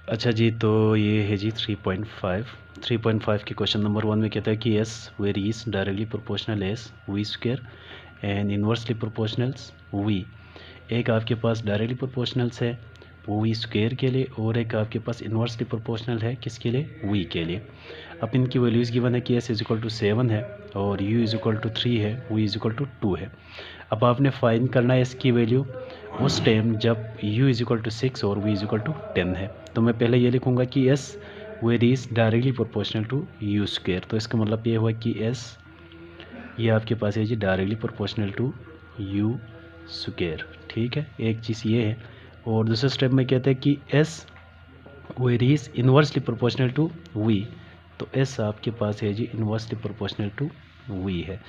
अच्छा जी, तो ये है जी 3.5 के क्वेश्चन नंबर 1 में कहता है कि S varies directly proportional S V square and inversely proportionals V. एक आपके पास डायरेक्टली प्रोपोर्शनल्स है वो वी स्क्वायर के लिए, और एक आपके पास इन्वर्सली प्रोपोर्शनल है किसके लिए, वी के लिए। अब इनकी वैल्यूज़ गिवन है कि एस इज इक्वल टू 7 है और यू इज इक्वल टू 3 है, वी इज इक्वल टू 2 है। अब आपने फाइंड करना है इसकी वैल्यू उस टाइम जब u इज इक्वल टू 6 और v इज इक्वल टू 10 है। तो मैं पहले ये लिखूँगा कि s varies directly proportional to u square. तो इसका मतलब ये हुआ कि s ये आपके पास है जी directly proportional to u square. ठीक है, एक चीज़ ये है। और दूसरे स्टेप में कहते हैं कि s varies inversely proportional to v। तो s आपके पास है जी इन्वर्सली प्रोपोर्शनल टू v है।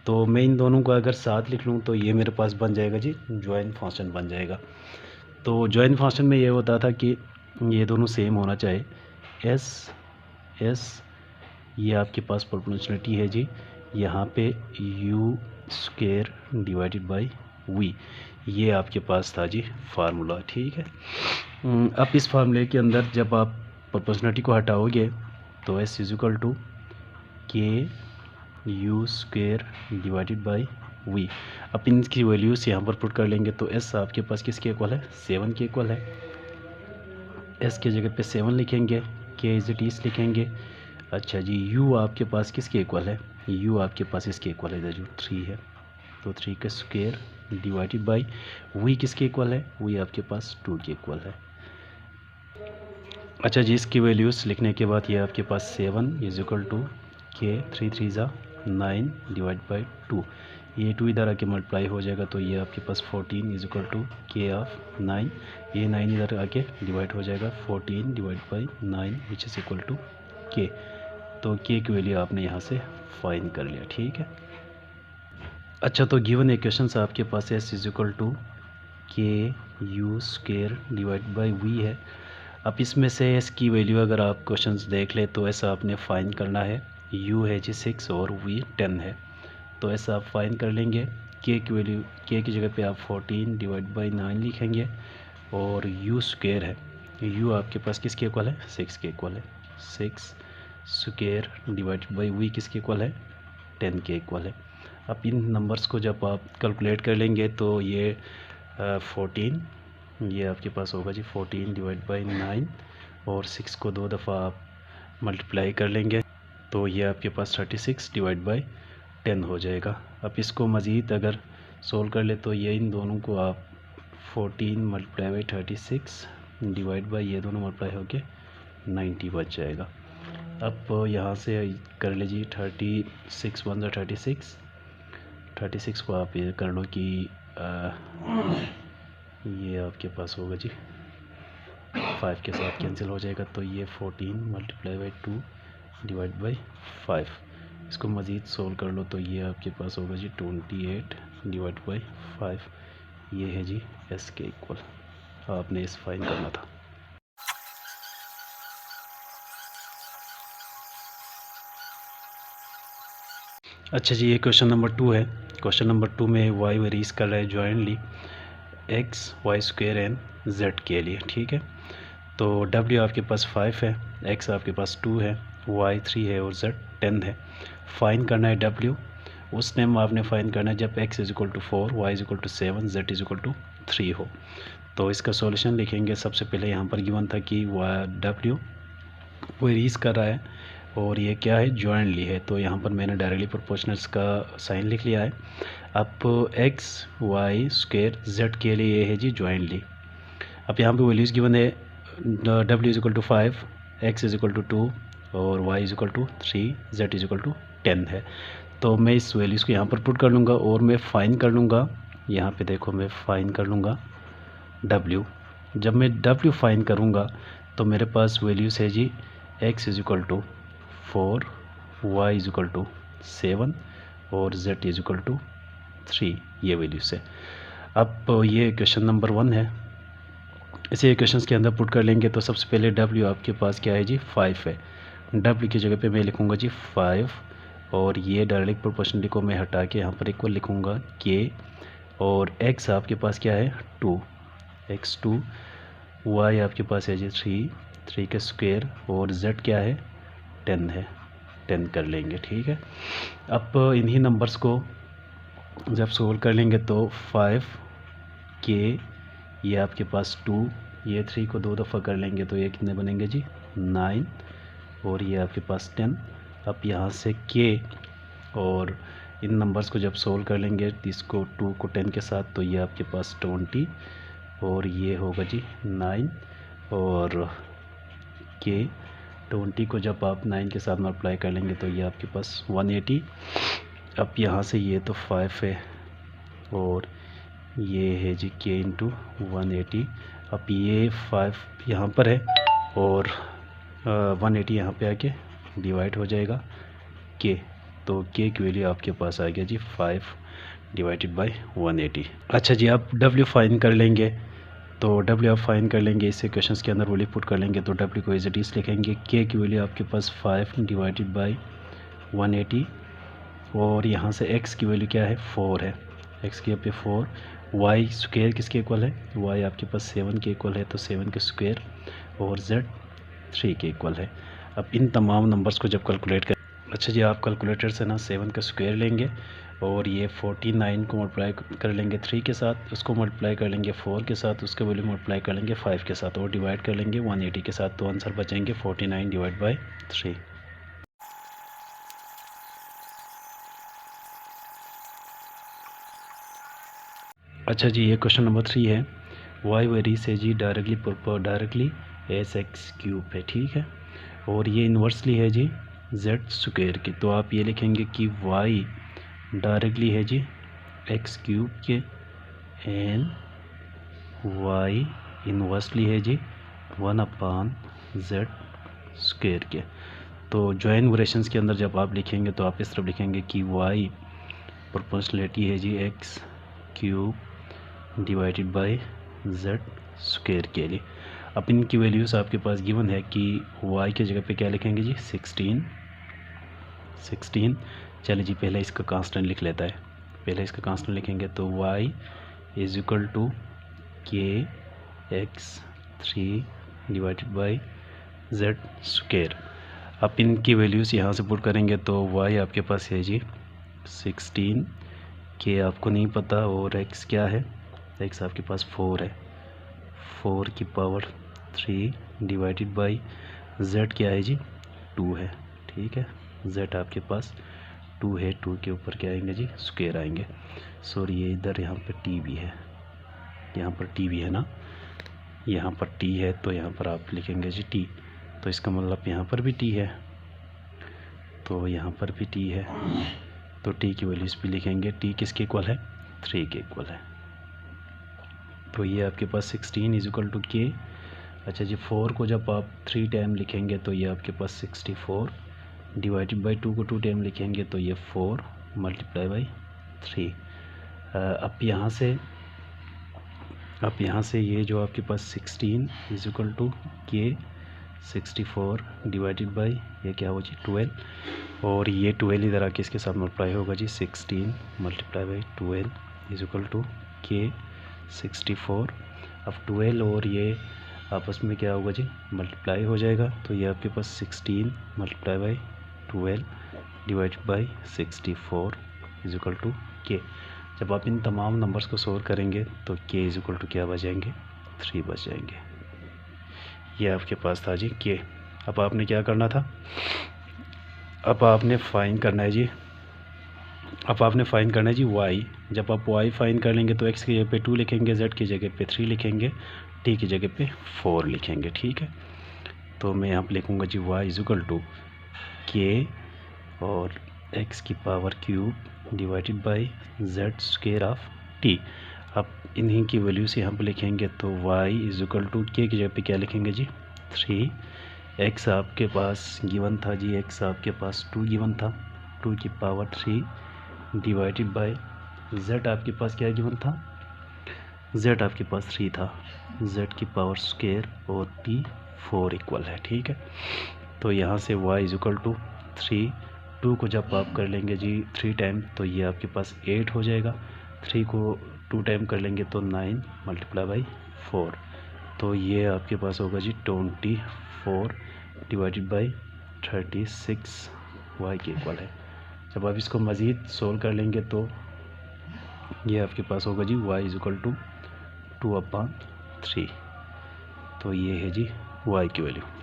तो मैं इन दोनों को अगर साथ लिख लूँ तो ये मेरे पास बन जाएगा जी जॉइंट फंक्शन बन जाएगा। तो जॉइंट फंक्शन में ये होता था कि ये दोनों सेम होना चाहिए। एस ये आपके पास प्रोपोर्शनलिटी है जी, यहाँ पे u square divided by v, ये आपके पास था जी फार्मूला। ठीक है, अब इस फार्मूले के अंदर जब आप प्रोपोर्शनलिटी को हटाओगे तो s is equal to k u square divided by v. अब इनकी वैल्यूज़ यहाँ पर पुट कर लेंगे तो एस आपके पास किसके इक्वल है, 7 के इक्वल है। एस के जगह पे 7 लिखेंगे, के इज इट इज़ लिखेंगे। अच्छा जी, यू आपके पास किसके इक्वल है, यू आपके पास इसके इक्वल है जो 3 है, तो 3 का स्क्वायर डिवाइडेड बाई वी किसके इक्वल है, वी आपके पास 2 के इक्वल है। अच्छा जी, इसकी वैल्यूज़ लिखने के बाद ये आपके पास 7 इज इक्वल टू के 3 3 ज़ा 9 डिवाइड बाई 2, ये 2 इधर आके मल्टीप्लाई हो जाएगा तो ये आपके पास 14 is equal to k of 9, ये 9 इधर आके डिवाइड हो जाएगा 14 divide by 9 which is equal to k. तो के की वैल्यू आपने यहाँ से फाइंड कर लिया। ठीक है, अच्छा तो गिवन इक्वेशन से आपके पास s is equal to k u square divide by v है। अब इसमें से एस की वैल्यू अगर आप क्वेश्चंस देख ले तो ऐसा आपने फाइंड करना है, u है जी 6 और v 10 है, तो ऐसा आप फाइंड कर लेंगे। k की वैल्यू, k की जगह पे आप 14 डिवाइड बाई 9 लिखेंगे और u स्क्वायर है, u आपके पास किसके इक्वल है, 6 के इक्वल है। 6 स्क्वायर डिवाइड बाई v किसके इक्वल है, 10 के इक्वल है। अब इन नंबर्स को जब आप कैलकुलेट कर लेंगे तो ये 14 ये आपके पास होगा जी 14 डिवाइड बाई 9 और 6 को 2 दफ़ा आप मल्टीप्लाई कर लेंगे तो ये आपके पास 36 डिवाइड बाई 10 हो जाएगा। अब इसको मज़ीद अगर सोल्व कर ले तो ये इन दोनों को आप 14 मल्टीप्लाई बाई 36 डिवाइड बाई ये दोनों मल्टीप्लाई होके 90 बच जाएगा। अब यहाँ से कर लीजिए 36 1 36 को आप ये कर लो कि ये आपके पास होगा जी 5 के साथ कैंसिल हो जाएगा तो ये 14 मल्टीप्लाई बाई 2 डिवाइड बाई 5, इसको मज़ीद सोल्व कर लो तो ये आपके पास होगा जी 28 डिवाइड बाई 5, ये है जी एस के इक्वल। आपने इस फाइंड करना था। अच्छा जी, ये क्वेश्चन नंबर 2 है। क्वेश्चन नंबर 2 में वाई वेरीज कर रहा है jointly x y square and z के लिए। ठीक है, तो w आपके पास 5 है, x आपके पास 2 है, y 3 है और z 10 है। फाइन करना है w, उस टाइम आपने फाइन करना है जब x is equal to 4, y is equal to 7, z is equal to 3 हो। तो इसका सॉल्यूशन लिखेंगे। सबसे पहले यहाँ पर गिवन था कि w वेरीज कर रहा है और ये क्या है, जॉइंटली है, तो यहाँ पर मैंने डायरेक्टली प्रोपोर्शनल्स का साइन लिख लिया है। अब एक्स वाई स्क्वायर जेड के लिए ये है जी जॉइंटली। अब यहाँ पे वैल्यूज़ गिवन है w is equal to 5, x is equal to 2 और y is equal to 3, z is equal to 10 है। तो मैं इस वैल्यूज़ को यहाँ पर पुट कर लूँगा और मैं फाइन कर लूँगा। यहाँ पे देखो मैं फाइन कर लूँगा w। जब मैं w फाइन करूँगा तो मेरे पास वैल्यूज़ है जी x is equal to 4, y is equal to 7 और z इज इक्वल टू 3, ये वैल्यूज़ है। अब ये क्वेश्चन नंबर 1 है, इसे इक्वेशंस के अंदर पुट कर लेंगे तो सबसे पहले w आपके पास क्या है जी 5 है, w की जगह पे मैं लिखूँगा जी 5 और ये डायरेक्ट प्रोपोर्शनली को मैं हटा के यहाँ पर इक्वल लिखूँगा k और x आपके पास क्या है 2, x 2, y आपके पास है जी 3 का स्क्वायर और z क्या है 10 है, 10 कर लेंगे। ठीक है, अब इन्हीं नंबर्स को जब सोल्व कर लेंगे तो 5k, ये आपके पास 2, ये 3 को 2 दफ़ा कर लेंगे तो ये कितने बनेंगे जी 9, और ये आपके पास 10। अब यहाँ से k और इन नंबर्स को जब सोल्व कर लेंगे इसको 2 को 10 के साथ तो ये आपके पास 20, और ये होगा जी 9, और k 20 को जब आप 9 के साथ मल्टीप्लाई कर लेंगे तो ये आपके पास 180। अब यहाँ से ये तो 5 है और ये है जी k इंटू 180। अब ये 5 यहाँ पर है और 180 यहाँ पे आके डिवाइड हो जाएगा k, तो k की वैल्यू आपके पास आ गया जी 5 डिवाइडेड बाय 180। अच्छा जी, आप w फाइन कर लेंगे, तो w आप फाइन कर लेंगे, इससे क्वेश्चंस के अंदर वैल्यू पुट कर लेंगे तो w को एज इट इज़ लिखेंगे। k की वैल्यू आपके पास 5 डिवाइडेड बाय 180, और यहाँ से x की वैल्यू क्या है 4 है, x के पे 4, y स्क्वायर किसके इक्वल है, y आपके पास 7 के इक्वल है तो 7 के स्क्वायर, और z 3 के इक्वल है। अब इन तमाम नंबर्स को जब कैलकुलेट कर, अच्छा जी, आप कैलकुलेटर से ना 7 का स्क्वायर लेंगे और ये 49 को मल्टीप्लाई कर लेंगे 3 के साथ, उसको मल्टीप्लाई कर लेंगे 4 के साथ, उसके वैल्यू मल्टीप्लाई कर लेंगे 5 के साथ, और डिवाइड कर लेंगे 180 के साथ, तो आंसर बचेंगे 49 डिवाइड बाय 3। अच्छा जी, ये क्वेश्चन नंबर 3 है, y वेरीज है जी डायरेक्टली एस एक्स क्यूब है। ठीक है, और ये इन्वर्सली है जी z स्क्वायर की, तो आप ये लिखेंगे कि y डायरेक्टली है जी एक्स क्यूब के एंड y इन्वर्सली है जी 1/z स्क्वायर के। तो जॉइन वरेशंस के अंदर जब आप लिखेंगे तो आप इस तरफ लिखेंगे कि y प्रोपोर्शनलिटी है जी x cube divided by z square के लिए। अब इनकी वैल्यूज़ आपके पास गिवन है कि y की जगह पे क्या लिखेंगे जी 16। चलिए जी, पहले इसका कांस्टेंट लिख लेता है, पहले इसका कांस्टेंट लिखेंगे तो y is equal to k x 3 divided by z square. अब इनकी वैल्यूज़ यहाँ से पुट करेंगे तो y आपके पास है जी 16, k आपको नहीं पता, और x क्या है, x आपके पास 4 है, 4 की पावर 3 डिवाइडेड बाय z क्या है जी 2 है। ठीक है, z आपके पास 2 है, 2 के ऊपर क्या आएंगे जी स्क्वायर आएंगे। सॉरी, ये इधर यहाँ पर t भी है, यहाँ पर t भी है ना, यहाँ पर t है तो यहाँ पर आप लिखेंगे जी t, तो इसका मतलब यहाँ पर भी t है, तो यहाँ पर भी t है, तो t की वैल्यूज़ भी लिखेंगे, t किसके इक्वल है 3 के इक्वल है। तो ये आपके पास 16 इज इक्वल टू k। अच्छा जी, 4 को जब आप 3 टाइम लिखेंगे तो ये आपके पास 64 डिवाइडेड बाई 2 को 2 टाइम लिखेंगे तो ये 4 मल्टीप्लाई बाई 3। अब यहाँ से ये जो आपके पास 16 is equal to k 64 divided by ये क्या होगा जी 12, और ये 12 इधर आके इसके साथ मल्टीप्लाई होगा जी 16 multiply by 12 is equal to k 64। अब 12 और ये आपस में क्या होगा जी मल्टीप्लाई हो जाएगा, तो ये आपके पास 16 multiply by 12 divided by 64 is equal to k। जब आप इन तमाम नंबर्स को सोल्व करेंगे तो k इज इक्वल टू क्या बच जाएंगे 3 बच जाएंगे। ये आपके पास था जी k। अब आपने क्या करना था, अब आपने फाइन करना है जी, y। जब आप y फाइन कर लेंगे तो x की जगह पे 2 लिखेंगे, z की जगह पे 3 लिखेंगे, t की जगह पे 4 लिखेंगे। ठीक है, तो मैं यहाँ पे लिखूँगा जी y is equal to k और x की power cube divided by z square of t। अब इन्हीं की वैल्यूज यहाँ पे लिखेंगे तो y is equal to k की जगह पे क्या लिखेंगे जी 3, x आपके पास गिवन था जी, x आपके पास 2 गिवन था, 2 की पावर 3 डिवाइडेड बाय z आपके पास क्या गिवन था, z आपके पास 3 था, z की पावर स्क्वायर और t 4 इक्वल है। ठीक है, तो यहाँ से y इज इक्वल टू 3, 2 को जब आप कर लेंगे जी 3 टाइम तो ये आपके पास 8 हो जाएगा, 3 को 2 टाइम कर लेंगे तो 9 मल्टीप्लाई बाई 4, तो ये आपके पास होगा जी 4 डिवाइडेड बाई 36 वाई के इक्वल है। जब आप इसको मज़ीद सोल्व कर लेंगे तो ये आपके पास होगा जी y इज इक्वल टू 2/3। तो ये है जी y की वैल्यू।